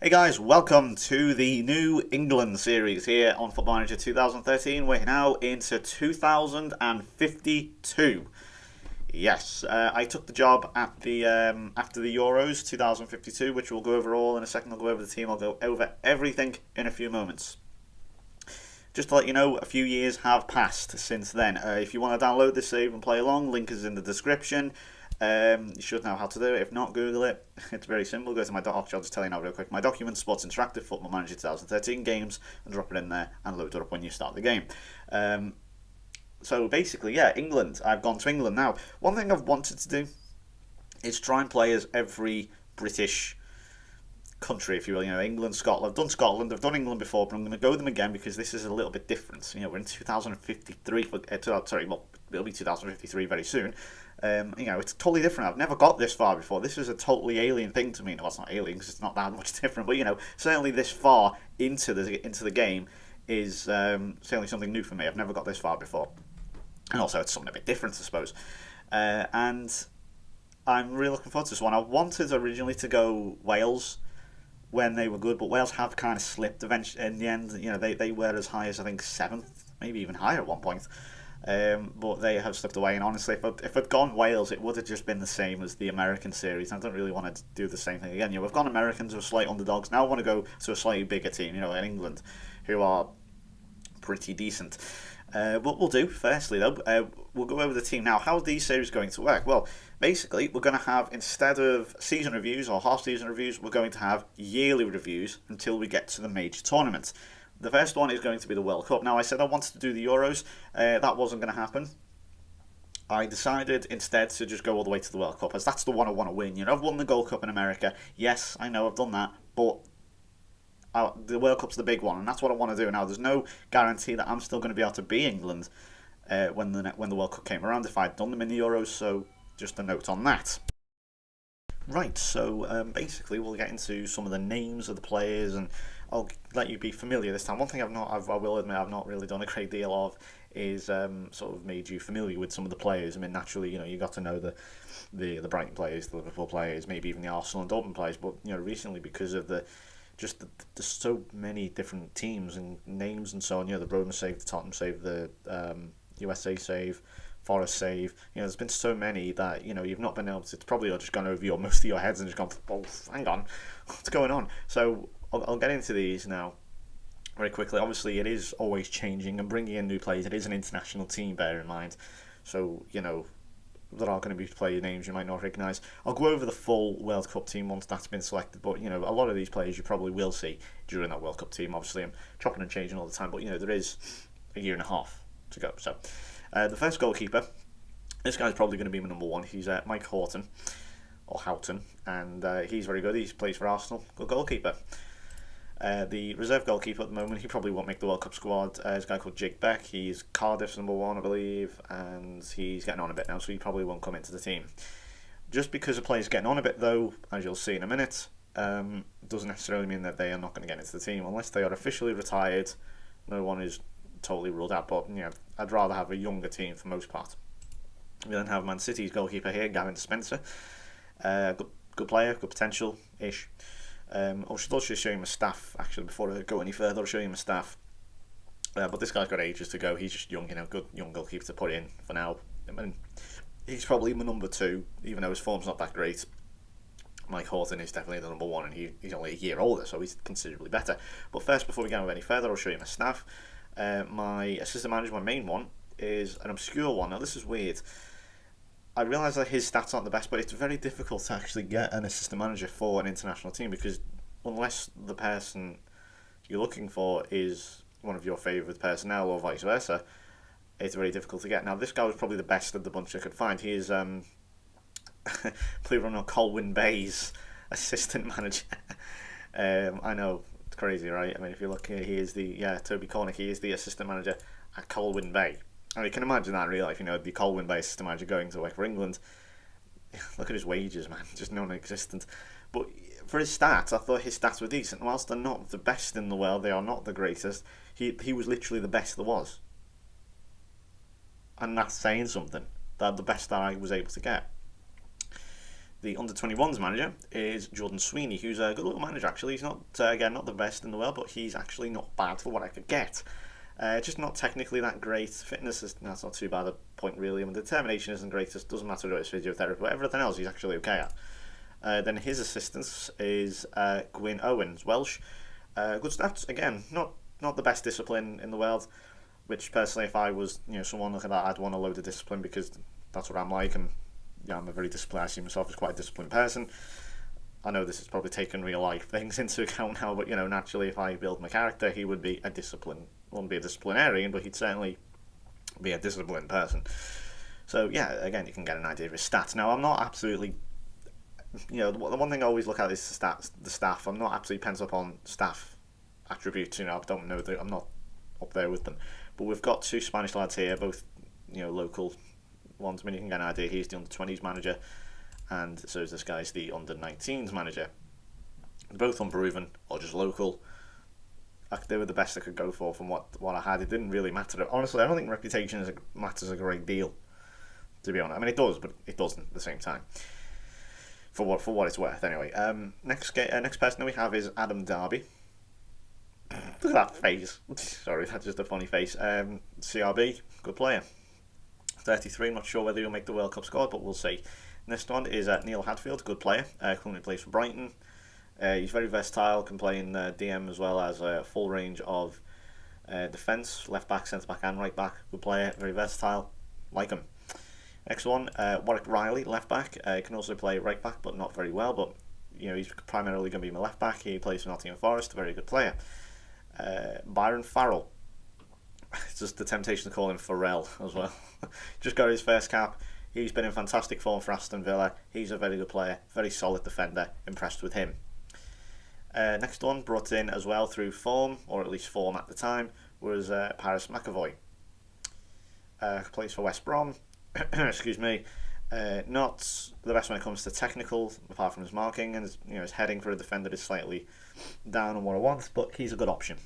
Hey guys, welcome to the New England series here on Football Manager 2013. We're now into 2052. Yes, I took the job at the after the Euros 2052, which we'll go over all in a second. I'll go over the team. I'll go over everything in a few moments. Just to let you know, a few years have passed since then. If you want to download this save and play along, link is in the description. You should know how to do it. If not, Google it. It's very simple. Go to my I'll just tell you now real quick. My documents, Sports Interactive, Football Manager 2013 games, and drop it in there and load it up when you start the game. So basically, yeah, England. I've gone to England now. One thing I've wanted to do is try and play as every British country, if you will. You know, England, Scotland. I've done Scotland. I've done England before, but I'm going to go them again because this is a little bit different. You know, we're in 2053. It'll be 2053 very soon. You know, it's totally different. I've never got this far before. This is a totally alien thing to me. No, it's not alien because it's not that much different. But you know, certainly this far into the game is certainly something new for me. I've never got this far before, and also it's something a bit different, I suppose. And I'm really looking forward to this one. I wanted originally to go Wales when they were good, but Wales have kind of slipped eventually. In the end, you know, they were as high as I think 7th, maybe even higher at one point. But they have slipped away, and honestly, if I'd gone Wales, it would have just been the same as the American series. I don't really want to do the same thing again. You know, we've gone Americans who are slight underdogs. Now I want to go to a slightly bigger team, you know, in England, who are pretty decent. What we'll do, firstly though, we'll go over the team now. How are these series going to work? Well, basically, we're going to have, instead of season reviews or half-season reviews, we're going to have yearly reviews until we get to the major tournament. The first one is going to be the World Cup. Now, I said I wanted to do the Euros. That wasn't going to happen. I decided instead to just go all the way to the World Cup, as that's the one I want to win. You know, I've won the Gold Cup in America. Yes, I know I've done that, but the World Cup's the big one, and that's what I want to do. Now, there's no guarantee that I'm still going to be able to be England when the World Cup came around if I'd done them in the Euros, so just a note on that. Right, so basically we'll get into some of the names of the players, and I'll let you be familiar this time. One thing I will admit I've not really done a great deal of is sort of made you familiar with some of the players. I mean, naturally, you know, you got to know the Brighton players, the Liverpool players, maybe even the Arsenal and Dortmund players, but you know, recently because of there's so many different teams and names and so on. You know, the Roma save, the Tottenham save, the USA save, Forest save. You know, there's been so many that, you know, you've not been able to. It's probably just gone over most of your heads and just gone, oh, hang on, what's going on? So I'll get into these now very quickly. Obviously, it is always changing and bringing in new players. It is an international team, bear in mind. So, you know, there are going to be player names you might not recognise. I'll go over the full World Cup team once that's been selected, but, you know, a lot of these players you probably will see during that World Cup team. Obviously, I'm chopping and changing all the time, but, you know, there is a year and a half to go. So, the first goalkeeper, this guy's probably going to be my number one. He's Mike Houghton, and he's very good. He plays for Arsenal, good goalkeeper. The reserve goalkeeper at the moment, he probably won't make the World Cup squad, is a guy called Jake Beck. He's Cardiff's number one, I believe, and he's getting on a bit now, so he probably won't come into the team. Just because a player's getting on a bit, though, as you'll see in a minute, doesn't necessarily mean that they are not going to get into the team. Unless they are officially retired, no one is totally ruled out, but you know, I'd rather have a younger team for most part. We then have Man City's goalkeeper here, Gavin Spencer. Good player, good potential-ish. I should also show you my staff, actually, before I go any further. I'll show you my staff. But this guy's got ages to go. He's just young, you know, good young goalkeeper to put in for now. I mean, he's probably my number two, even though his form's not that great. Mike Houghton is definitely the number one, and he's only a year older, so he's considerably better. But first, before we go any further, I'll show you my staff. My assistant manager, my main one, is an obscure one. Now, this is weird. I realise that his stats aren't the best, but it's very difficult to actually get an assistant manager for an international team, because unless the person you're looking for is one of your favourite personnel or vice versa, it's very difficult to get. Now, this guy was probably the best of the bunch I could find. He is, believe it or not, Colwyn Bay's assistant manager. I know, it's crazy, right? I mean, if you look here, he is Toby Cornick, he is the assistant manager at Colwyn Bay. I mean, you can imagine that in real life, you know, the Colwyn Bay assistant manager going to work for England. Look at his wages, man, just non-existent. But for his stats, I thought his stats were decent. Whilst they're not the best in the world, they are not the greatest. He was literally the best there was. And that's saying something. That the best that I was able to get. The under-21s manager is Jordan Sweeney, who's a good little manager actually. He's not, again, not the best in the world, but he's actually not bad for what I could get. Just not technically that great. Fitness is that's not too bad a point really. I mean, determination isn't great. It doesn't matter about his physiotherapy, but everything else he's actually okay at. Then his assistant is Gwyn Owens, Welsh. Good stats again. Not the best discipline in the world. Which personally, if I was someone looking at that, I'd want a load of discipline because that's what I'm like, and I'm a very disciplined. I see myself as quite a disciplined person. I know this is probably taken real life things into account now, but naturally, if I build my character, he would be wouldn't be a disciplinarian, but he'd certainly be a disciplined person. So yeah, again, you can get an idea of his stats. Now, I'm not absolutely, the one thing I always look at is the staff. I'm not absolutely pent up on staff attributes. I don't know I'm not up there with them. But we've got two Spanish lads here, both local ones. I mean, you can get an idea. He's the under-20s manager, and so is this guy's the under-19s manager. They're both unproven or just local. They were the best I could go for from what I had. It didn't really matter. Honestly, I don't think reputation matters a great deal, to be honest. I mean, it does, but it doesn't at the same time. For what it's worth, anyway. Next person that we have is Adam Darby. Look at that face. Sorry, that's just a funny face. CRB, good player. 33, not sure whether he'll make the World Cup squad, but we'll see. Next one is Neil Hadfield, good player. Currently plays for Brighton. He's very versatile, can play in DM as well as a full range of defence, left back, centre back, and right back. Good player, very versatile. Like him. Next one, Warwick Riley, left back. He can also play right back, but not very well. But he's primarily going to be my left back. He plays for Nottingham Forest, a very good player. Byron Farrell. It's just the temptation to call him Farrell as well. Just got his first cap. He's been in fantastic form for Aston Villa. He's a very good player, very solid defender. Impressed with him. Next one, brought in as well through form, or at least form at the time, was Paris McAvoy. Plays for West Brom. Excuse me. Not the best when it comes to technical, apart from his marking, and his heading for a defender is slightly down on what I want, but he's a good option.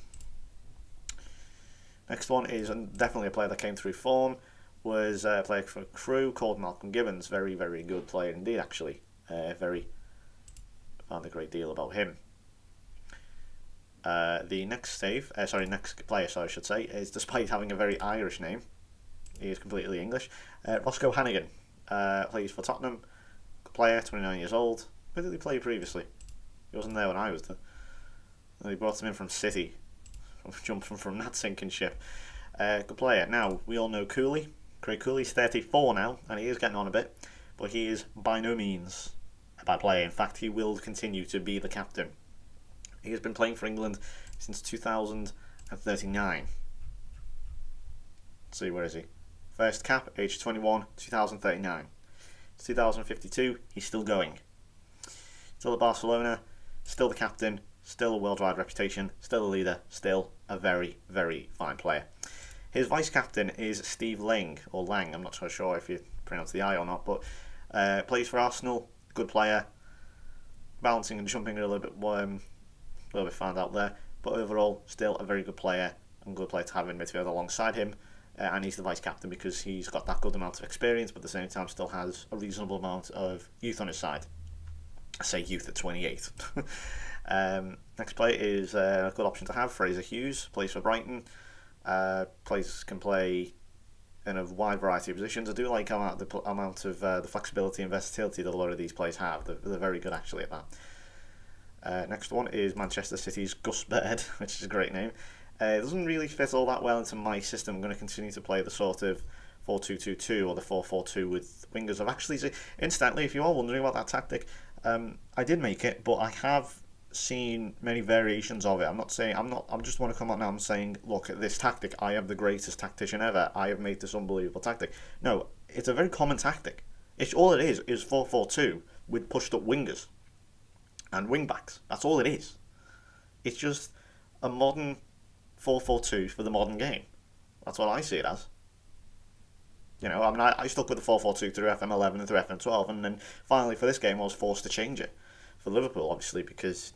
Next one is definitely a player that came through form, was a player for Crewe called Malcolm Gibbons. Very, very good player indeed, actually. Found a great deal about him. The next player, I should say, is, despite having a very Irish name, he is completely English. Roscoe Hannigan plays for Tottenham. Good player, 29 years old. Where did he play previously? He wasn't there when I was there. They brought him in from City, jumping from that sinking ship. Good player. Now, we all know Cooley. Craig Cooley's 34 now, and he is getting on a bit, but he is by no means a bad player. In fact, he will continue to be the captain. He has been playing for England since 2039. Let's see, where is he? First cap, age 21, 2039. It's 2052, he's still going. Still at Barcelona, still the captain, still a worldwide reputation, still a leader, still a very, very fine player. His vice-captain is Steve Lang, or Lang, I'm not so sure if you pronounce the I or not, but plays for Arsenal, good player, balancing and jumping a little bit found out there, but overall, still a very good player, and good player to have in midfield alongside him, and he's the vice-captain because he's got that good amount of experience, but at the same time still has a reasonable amount of youth on his side. I say youth at 28. Next player is a good option to have, Fraser Hughes, plays for Brighton. Can play in a wide variety of positions. I do like the amount of the flexibility and versatility that a lot of these players have. They're very good actually at that. Next one is Manchester City's Gus Bird, which is a great name. It doesn't really fit all that well into my system. I'm going to continue to play the sort of 4-2-2-2 or the 4-4-2 with wingers. I've actually incidentally, if you are wondering about that tactic, I did make it, but I have seen many variations of it. I'm just want to come out now and saying, look, at this tactic, I am the greatest tactician ever. I have made this unbelievable tactic. No, it's a very common tactic. It's all it is 4-4-2 with pushed up wingers and wing backs. That's all it is. It's just a modern 4-4-2 for the modern game. That's what I see it as. I stuck with the 4-4-2 through FM11 and through FM12, and then finally for this game I was forced to change it for Liverpool, obviously, because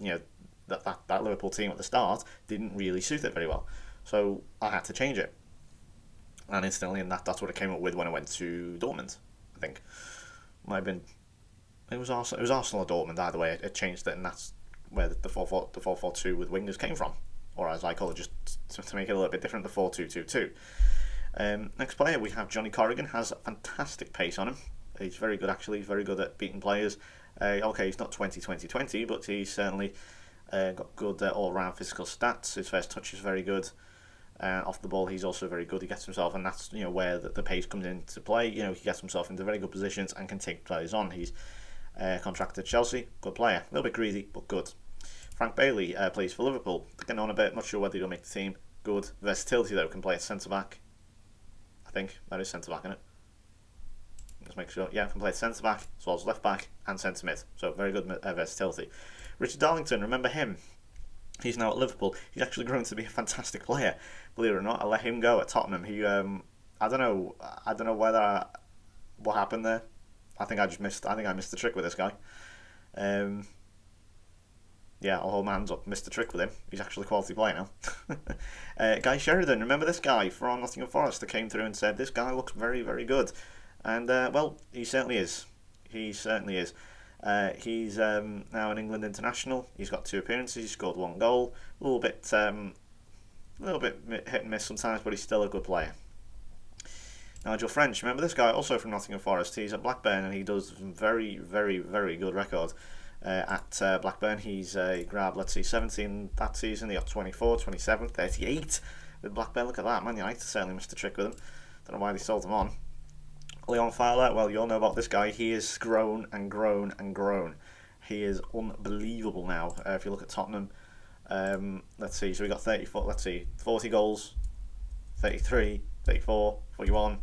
that Liverpool team at the start didn't really suit it very well, so I had to change it. And instantly, that's what I came up with when I went to Dortmund. I think might have been It was Arsenal or Dortmund. Either way, it changed it, and that's where the 4-4-2 with wingers came from, or as I call it, just to make it a little bit different, the 4-2-2-2. Next player we have Johnny Corrigan. Has fantastic pace on him. He's very good actually. He's very good at beating players. Okay, he's not 20-20-20, but he's certainly got good all-round physical stats. His first touch is very good. Off the ball, he's also very good. He gets himself, and that's where the pace comes into play. He gets himself into very good positions and can take players on. He's contracted at Chelsea, good player, a little bit greedy but good. Frank Bailey plays for Liverpool. Getting on a bit, not sure whether he'll make the team. Good versatility though, can play at centre back. I think that is centre back, isn't it? Let's make sure. Yeah, can play at centre back, as well as left back and centre mid. So very good versatility. Richard Darlington, remember him? He's now at Liverpool. He's actually grown to be a fantastic player. Believe it or not, I let him go at Tottenham. He, I don't know what happened there. I think I missed the trick with this guy. Yeah, I'll hold my hands up. Missed the trick with him. He's actually a quality player now. Guy Sheridan, remember this guy from Nottingham Forest that came through and said this guy looks very, very good, and well, he certainly is. He certainly is. He's now an England international. He's got 2 appearances. He scored 1 goal. A little bit hit and miss sometimes, but he's still a good player. Nigel French, remember this guy? Also from Nottingham Forest. He's at Blackburn and he does very, very, very good record. At Blackburn, he's grabbed, let's see, 17 that season. He got 24, 27, 38 with Blackburn. Look at that. Man United certainly missed a trick with him. Don't know why they sold him on. Leon Fowler, well, you all know about this guy. He has grown and grown and grown. He is unbelievable now. If you look at Tottenham, let's see, so we got 34, let's see, 40 goals, 33, 34, 41,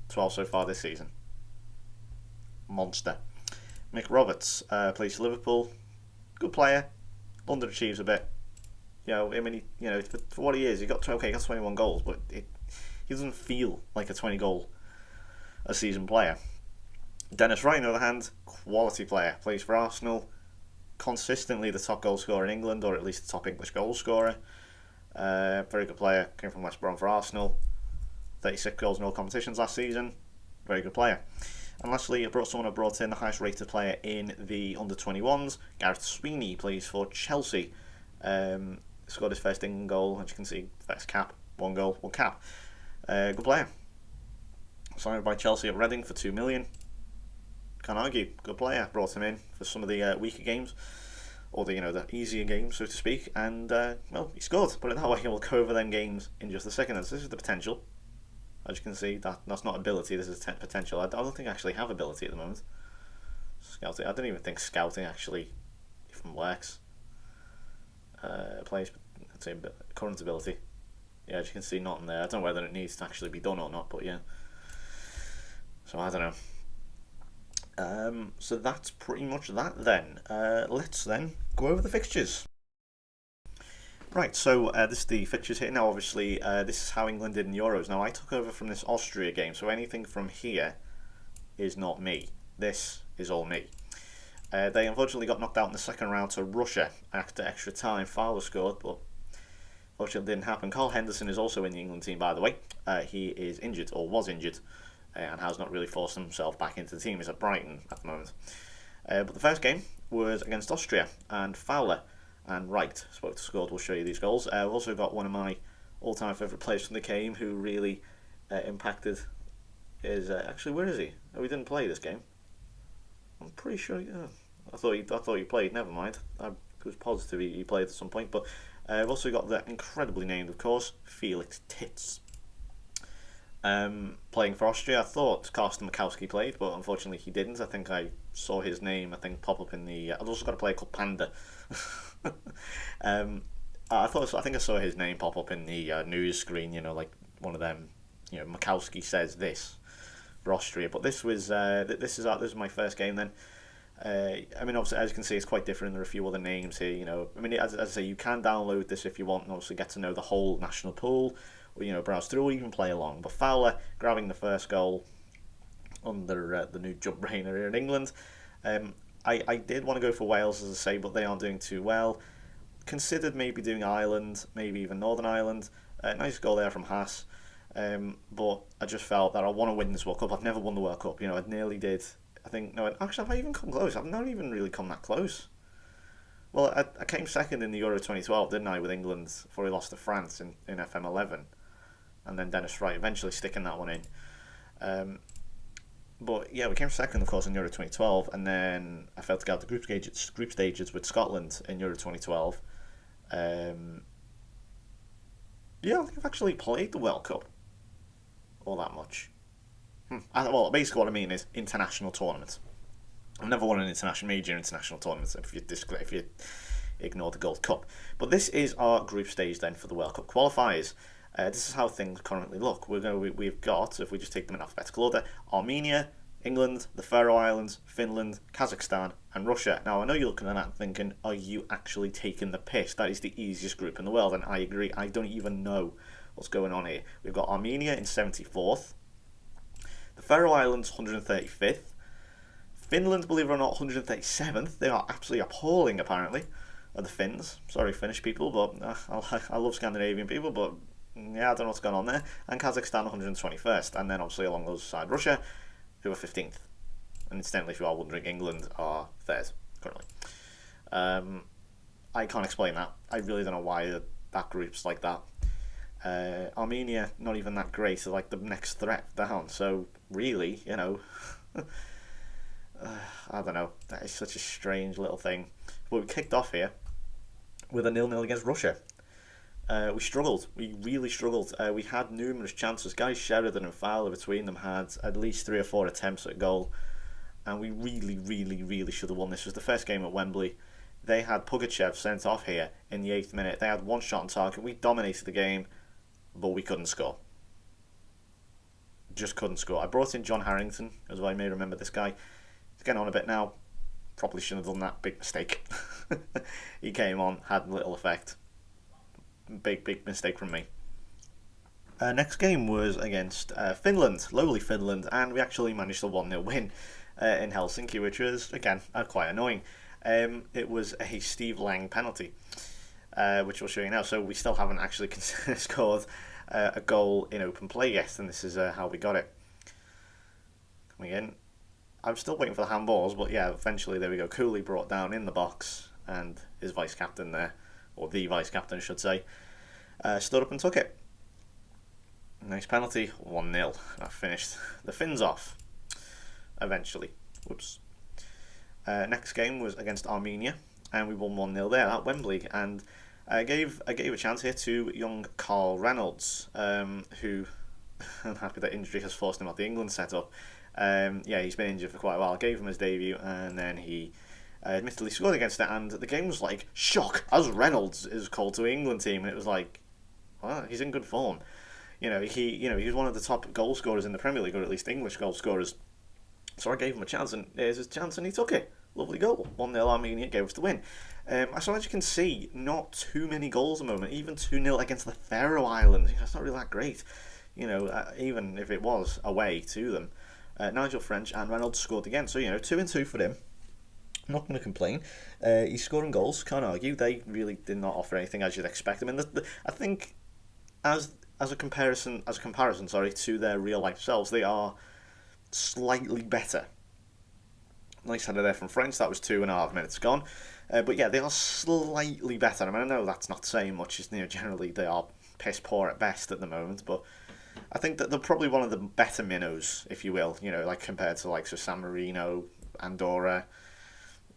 12 so far this season. Monster. Mick Roberts plays for Liverpool. Good player. Underachieves a bit. I mean, for what he is, he got 21 goals, but he doesn't feel like a 20 goal a season player. Dennis Wright, on the other hand, quality player. Plays for Arsenal. Consistently the top goal scorer in England, or at least the top English goal scorer. Very good player. Came from West Brom for Arsenal. 36 goals in all competitions last season. Very good player. And lastly, I brought in the highest rated player in the under-21s. Gareth Sweeney plays for Chelsea. Scored his first England goal, as you can see, first cap, 1 goal, 1 cap. Good player. Signed by Chelsea at Reading for 2 million. Can't argue. Good player. Brought him in for some of the weaker games, or the easier games, so to speak. And well, he scored. Put it that way. We'll go over them games in just a second. This is the potential. As you can see, that's not ability. This is potential. I don't think I actually have ability at the moment. Scouting. I don't even think scouting actually even works. Plays. Let's say current ability. Yeah, as you can see, not in there. I don't know whether it needs to actually be done or not, but yeah. So I don't know. So that's pretty much that then. Let's then go over the fixtures. Right, so this is the fixtures here. Now obviously this is how England did in the Euros. Now I took over from this Austria game, so anything from here is not me. This is all me. They unfortunately got knocked out in the second round to Russia after extra time. Fowler scored, but unfortunately it didn't happen. Carl Henderson is also in the England team, by the way. He is injured, or was injured, and has not really forced himself back into the team. He's at Brighton at the moment. But the first game was against Austria, and Fowler and Wright spoke to scored. We'll show you these goals. I've also got one of my all-time favourite players from the game who really impacted. Is actually, where is he? Oh, he didn't play this game. I'm pretty sure. I thought he played. Never mind. I was positive he played at some point. But I've also got the incredibly named, of course, Felix Tits. Playing for Austria. I thought Karsten Mikowski played, but unfortunately he didn't. I think I saw his name pop up in the. I've also got a player called Panda. I think I saw his name pop up in the news screen. Like one of them. Mikowski says this for Austria. But this was this is my first game then. I mean, obviously, as you can see, it's quite different. There are a few other names here. I mean, as I say, you can download this if you want, and obviously get to know the whole national pool, or browse through, or even play along. But Fowler grabbing the first goal under the new jump brainer here in England. I did want to go for Wales, as I say, but they aren't doing too well. Considered maybe doing Ireland, maybe even Northern Ireland. Nice goal there from Haas. But I just felt that I want to win this World Cup. I've never won the World Cup. I nearly did I think, no, actually, have I even come close? I've not even really come that close. Well, I came second in the Euro 2012, didn't I, with England before we lost to France in FM11. And then Dennis Wright eventually sticking that one in. But yeah, we came second, of course, in Euro 2012, and then I failed to get out the group stages with Scotland in Euro 2012. Yeah, I think I've actually played the World Cup all that much. Well, basically what I mean is international tournaments. I've never won an major international tournament if you ignore the Gold Cup. But this is our group stage then for the World Cup qualifiers. This is how things currently look. We've got, if we just take them in alphabetical order, Armenia, England, the Faroe Islands, Finland, Kazakhstan, and Russia. Now, I know you're looking at that and thinking, are you actually taking the piss? That is the easiest group in the world, and I agree. I don't even know what's going on here. We've got Armenia in 74th, the Faroe Islands 135th, Finland, believe it or not, 137th. They are absolutely appalling, apparently, are the Finns. Sorry, Finnish people, but I love Scandinavian people, but yeah, I don't know what's going on there. And Kazakhstan 121st, and then obviously along those side Russia, who are 15th. And incidentally, if you are wondering, England are 3rd currently. I can't explain that. I really don't know why that group's like that. Armenia, not even that great, so like the next threat down. So really, I don't know. That is such a strange little thing. But we kicked off here with a 0-0 against Russia. We struggled. We really struggled. We had numerous chances. Guys Sheridan and Fowler between them had at least 3 or 4 attempts at goal. And we really, really, really should have won. This was the first game at Wembley. They had Pugachev sent off here in the 8th minute. They had one shot on target. We dominated the game, but we couldn't score. Just couldn't score. I brought in John Harrington, as well. You may remember this guy. He's getting on a bit now. Probably shouldn't have done that big mistake. He came on, had little effect. Big mistake from me. Next game was against Finland, lowly Finland, and we actually managed a 1-0 win in Helsinki, which was, again, quite annoying. It was a Steve Lang penalty, which I'll show you now. So we still haven't actually scored a goal in open play yet, and this is how we got it. Coming in. I'm still waiting for the handballs, but yeah, eventually there we go. Cooley brought down in the box, and his vice-captain there, or the vice-captain I should say, stood up and took it. Nice penalty, 1-0. That finished the Finns off, eventually. Whoops. Next game was against Armenia, and we won 1-0 there at Wembley, and I gave a chance here to young Carl Reynolds, who I'm happy that injury has forced him out the England setup. He's been injured for quite a while. I gave him his debut, and then he admittedly scored against it, and the game was like, shock, as Reynolds is called to the England team, and it was like, well, he's in good form. He was one of the top goal scorers in the Premier League, or at least English goal scorers. So I gave him a chance, and here's his chance, and he took it. Lovely goal. 1-0 Armenia gave us the win. So as you can see, not too many goals at the moment. Even 2-0 against the Faroe Islands. That's not really that great. Even if it was away to them. Nigel French and Reynolds scored again. So, 2-2 for him. I'm not going to complain. He's scoring goals. Can't argue. They really did not offer anything as you'd expect them. And I think as a comparison, to their real life selves, they are slightly better. Nice header there from French. That was 2.5 minutes gone. But yeah, they are slightly better. I mean, I know that's not saying much. Generally they are piss poor at best at the moment. But I think that they're probably one of the better minnows, if you will. Like compared to like San Marino, Andorra,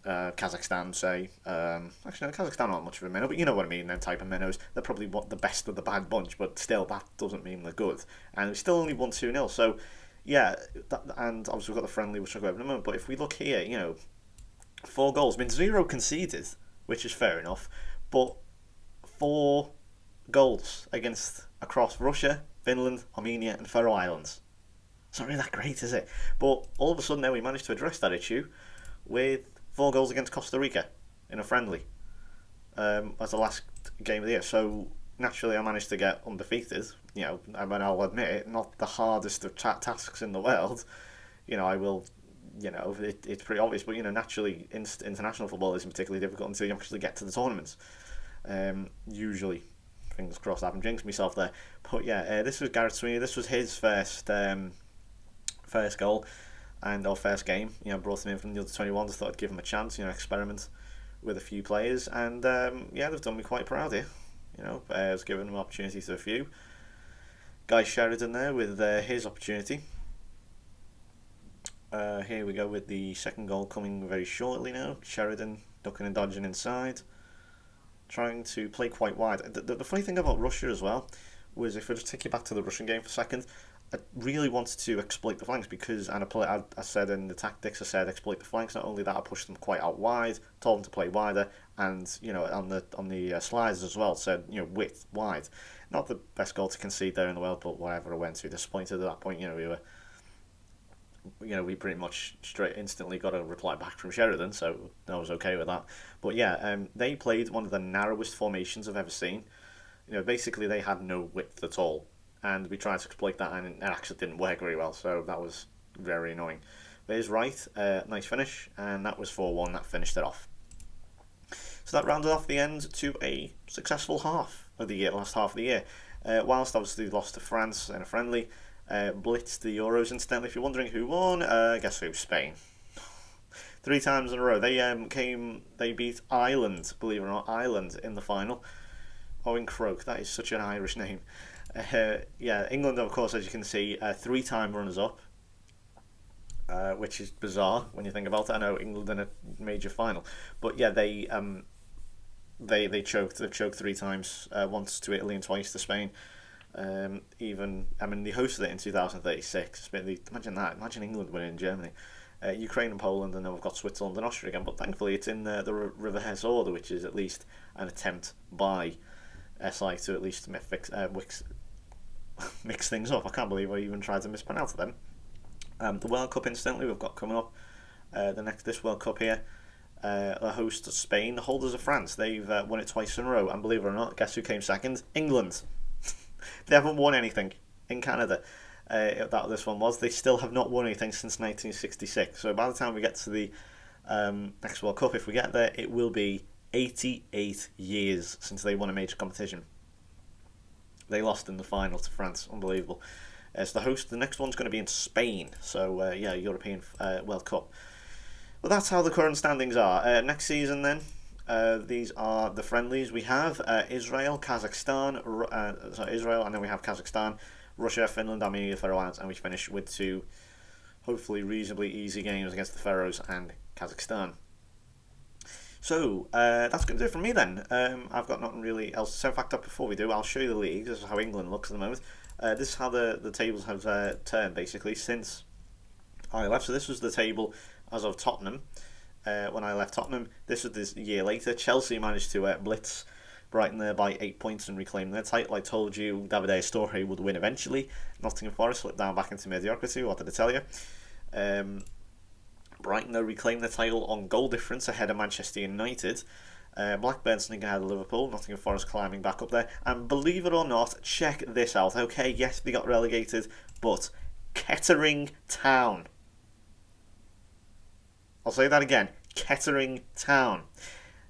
Kazakhstan, say. Actually, no, Kazakhstan aren't much of a minnow, but you know what I mean. Them type of minnows. They're probably the best of the bad bunch. But still, that doesn't mean they're good. And we still only won 2-0. So. Yeah, and obviously we've got the friendly, which I'll go over in a moment, but if we look here, 4 goals, 0 conceded, which is fair enough, but 4 goals across Russia, Finland, Armenia and Faroe Islands. It's not really that great, is it? But all of a sudden now we managed to address that issue with 4 goals against Costa Rica in a friendly as the last game of the year. So naturally I managed to get undefeated. I'll admit it, not the hardest of tasks in the world. I will, it's pretty obvious, but, naturally international football isn't particularly difficult until you actually get to the tournaments. Usually, fingers crossed, I haven't jinxed myself there. But yeah, this was Gareth Sweeney. This was his first goal. and our first game, brought him in from the under 21s. Thought I'd give him a chance, experiment with a few players, and they've done me quite proud here. Has given him opportunity to a few. Guy Sheridan there with his opportunity. Here we go with the second goal coming very shortly now. Sheridan ducking and dodging inside, trying to play quite wide. The funny thing about Russia as well was, if I just take you back to the Russian game for a second, I really wanted to exploit the flanks because, and I said in the tactics, I said exploit the flanks. Not only that, I pushed them quite out wide, told them to play wider, and on the slides as well said width wide. Not the best goal to concede there in the world, but whatever. I went too disappointed at that point. We pretty much instantly got a reply back from Sheridan, so I was okay with that. But they played one of the narrowest formations I've ever seen. Basically they had no width at all, and we tried to exploit that, and it actually didn't work very well, so that was very annoying. There's Wright, nice finish, and that was 4-1, that finished it off. So that rounded off the end to a successful half of the year, last half of the year. Whilst obviously lost to France in a friendly, blitzed the Euros incidentally. If you're wondering who won, guess who? Spain. 3 times in a row. They beat Ireland, believe it or not, Ireland in the final. Owen Croak, that is such an Irish name. England, of course, as you can see, 3-time runners-up, which is bizarre when you think about it. I know England in a major final, but they choked. They've choked 3 times, once to Italy and twice to Spain. They hosted it in 2036. Imagine that. Imagine England winning in Germany. Ukraine and Poland, and then we've got Switzerland and Austria again. But thankfully, it's in the reverse order, which is at least an attempt by SI to at least mix things up. I can't believe I even tried to mispronounce them. The World Cup, incidentally, we've got coming up. This World Cup here, the host of Spain, the holders of France. They've won it twice in a row, and believe it or not, guess who came second? England. They haven't won anything in Canada. This one was. They still have not won anything since 1966. So by the time we get to the next World Cup, if we get there, it will be 88 years since they won a major competition. They lost in the final to France. Unbelievable. As the host, the next one's going to be in Spain. So European World Cup. Well, that's how the current standings are. Next season then, these are the friendlies. We have Israel, Kazakhstan, Israel, and then we have Kazakhstan, Russia, Finland, Armenia, Faroe Islands, and we finish with 2 hopefully reasonably easy games against the Faroes and Kazakhstan. So that's going to do it from me then. I've got nothing really else to say. In fact, before we do, I'll show you the league. This is how England looks at the moment. This is how the tables have turned basically since I left. So this was the table as of Tottenham. When I left Tottenham, this was this year later. Chelsea managed to blitz Brighton there by 8 points and reclaim their title. I told you Davide Astori would win eventually. Nottingham Forest slipped down back into mediocrity. What did I tell you? Brighton, though, reclaimed the title on goal difference ahead of Manchester United. Blackburn sneaking ahead of Liverpool. Nottingham Forest climbing back up there. And believe it or not, check this out. Okay, yes, they got relegated, but Kettering Town. I'll say that again. Kettering Town.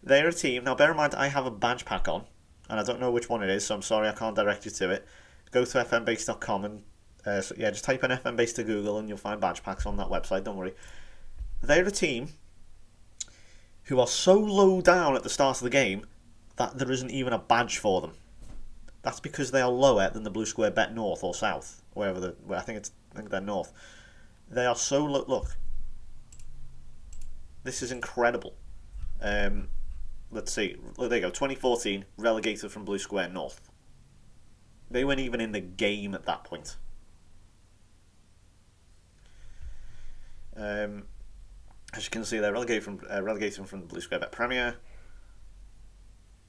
They're a team. Now, bear in mind, I have a badge pack on, and I don't know which one it is, so I'm sorry I can't direct you to it. Go to fmbase.com and just type in FMBase to Google and you'll find badge packs on that website, don't worry. They're a team who are so low down at the start of the game that there isn't even a badge for them. That's because they are lower than the Blue Square Bet North or South, I think they're North. They are so low. Look, this is incredible. Let's see. There you go. 2014, relegated from Blue Square North. They weren't even in the game at that point. As you can see, they're relegated from the Blue Square Bet Premier.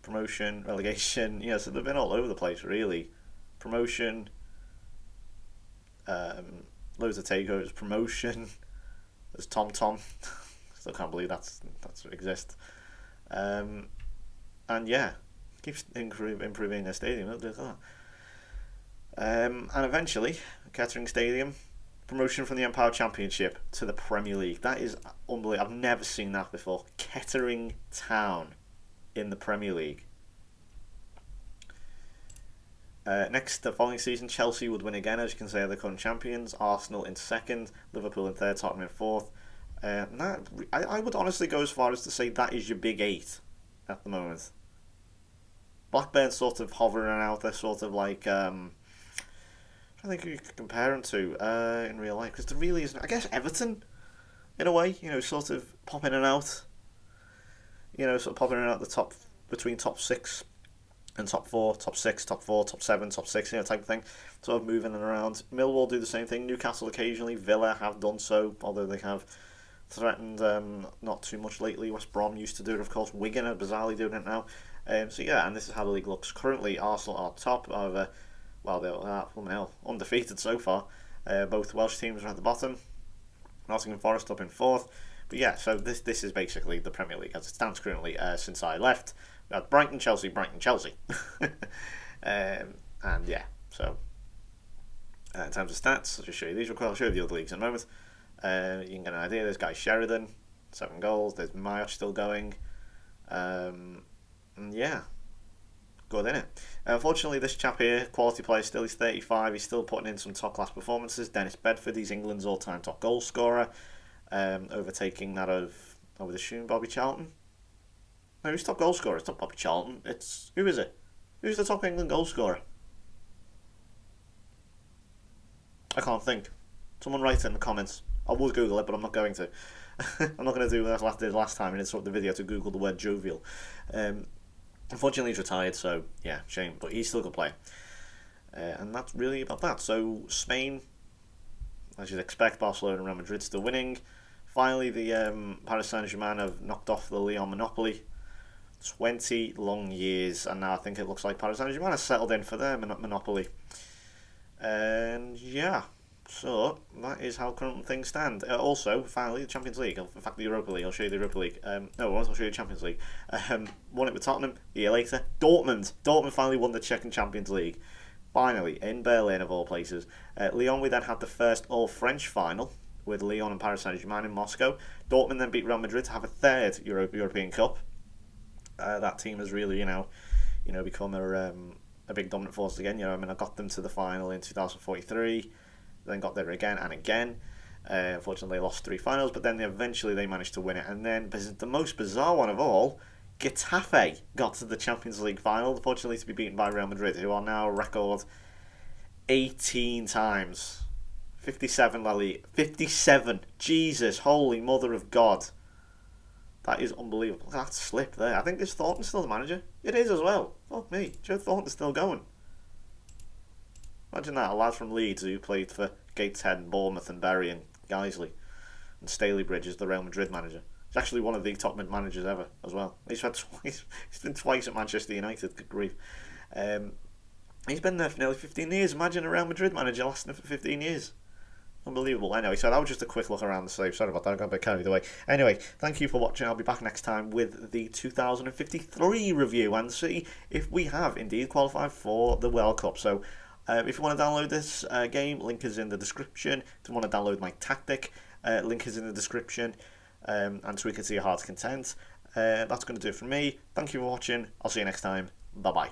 Promotion, relegation. Yeah, so they've been all over the place, really. Promotion. Loads of takeovers. Promotion. There's Tom. Still can't believe that's what exists. And yeah, keeps improving their stadium. And eventually, Kettering Stadium, promotion from the Empower Championship to the Premier League. That is unbelievable. I've never seen that before. Kettering Town in the Premier League. Next, the following season, Chelsea would win again, as you can say, are the current champions. Arsenal in second, Liverpool in third, Tottenham in fourth. I would honestly go as far as to say that is your big eight at the moment. Blackburn sort of hovering out there, sort of like I think you could compare them to in real life, because there really isn't. I guess Everton, in a way, sort of popping in and out. Sort of popping in and out the top between top 6 and top 4, top 6, top 4, top 7, top 6, type of thing. Sort of moving and around. Millwall do the same thing. Newcastle occasionally. Villa have done so, although they have threatened not too much lately. West Brom used to do it, of course. Wigan are bizarrely doing it now. So yeah, and this is how the league looks. Currently, Arsenal are top of, they're undefeated so far. Both Welsh teams are at the bottom. Nottingham Forest up in fourth. But yeah, so this is basically the Premier League as it stands currently since I left. We had Brighton, Chelsea. And yeah, so in terms of stats, I'll just show you these. I'll show you the other leagues in a moment. You can get an idea. There's Guy Sheridan, 7 goals. There's Mayoch still going. And yeah, good, innit? Unfortunately, this chap here, quality player still, he's 35. He's still putting in some top-class performances. Dennis Bedford, he's England's all-time top goal scorer. Overtaking that of, I would assume, Bobby Charlton. No, who's top goal scorer? It's not Bobby Charlton. Who is it? Who's the top England goal scorer? I can't think. Someone write it in the comments. I would Google it, but I'm not going to. I'm not going to do what I did last time and interrupt the video to Google the word jovial. Unfortunately, he's retired, so yeah, shame. But he's still a good player. And that's really about that. So Spain, as you'd expect, Barcelona and Real Madrid still winning. Finally, the Paris Saint-Germain have knocked off the Lyon monopoly. 20 long years, and now I think it looks like Paris Saint-Germain has settled in for their monopoly. And yeah, so that is how current things stand. Also, finally, the Champions League. In fact, the Europa League. I'll show you the Europa League. I'll show you the Champions League. Won it with Tottenham. A year later, Dortmund finally won the Czech Champions League. Finally, in Berlin, of all places. Lyon, we then had the first all-French final with Lyon and Paris Saint-Germain in Moscow. Dortmund then beat Real Madrid to have a third European Cup. That team has really, become a big dominant force again. I got them to the final in 2043, then got there again and again. Unfortunately, they lost 3 finals, but then eventually they managed to win it. And then the most bizarre one of all, Getafe got to the Champions League final, unfortunately to be beaten by Real Madrid, who are now a record 18 times. 57 La Liga. 57! Jesus, holy mother of God. That is unbelievable. Look at that slip there. I think this Thornton's still the manager. It is as well. Fuck me. Joe Thornton's still going. Imagine that. A lad from Leeds who played for Gateshead and Bournemouth and Bury and Guiseley. And Stalybridge is the Real Madrid manager. He's actually one of the top managers ever as well. He's been twice at Manchester United. Good grief. He's been there for nearly 15 years. Imagine a Real Madrid manager lasting for 15 years. Unbelievable. Anyway, so that was just a quick look around the sleeve. Sorry about that, I got a bit carried away. Anyway, thank you for watching. I'll be back next time with the 2053 review and see if we have indeed qualified for the World Cup. So, if you want to download this game, link is in the description. If you want to download my tactic, link is in the description. And so we can see your heart's content. That's going to do it from me. Thank you for watching. I'll see you next time. Bye-bye.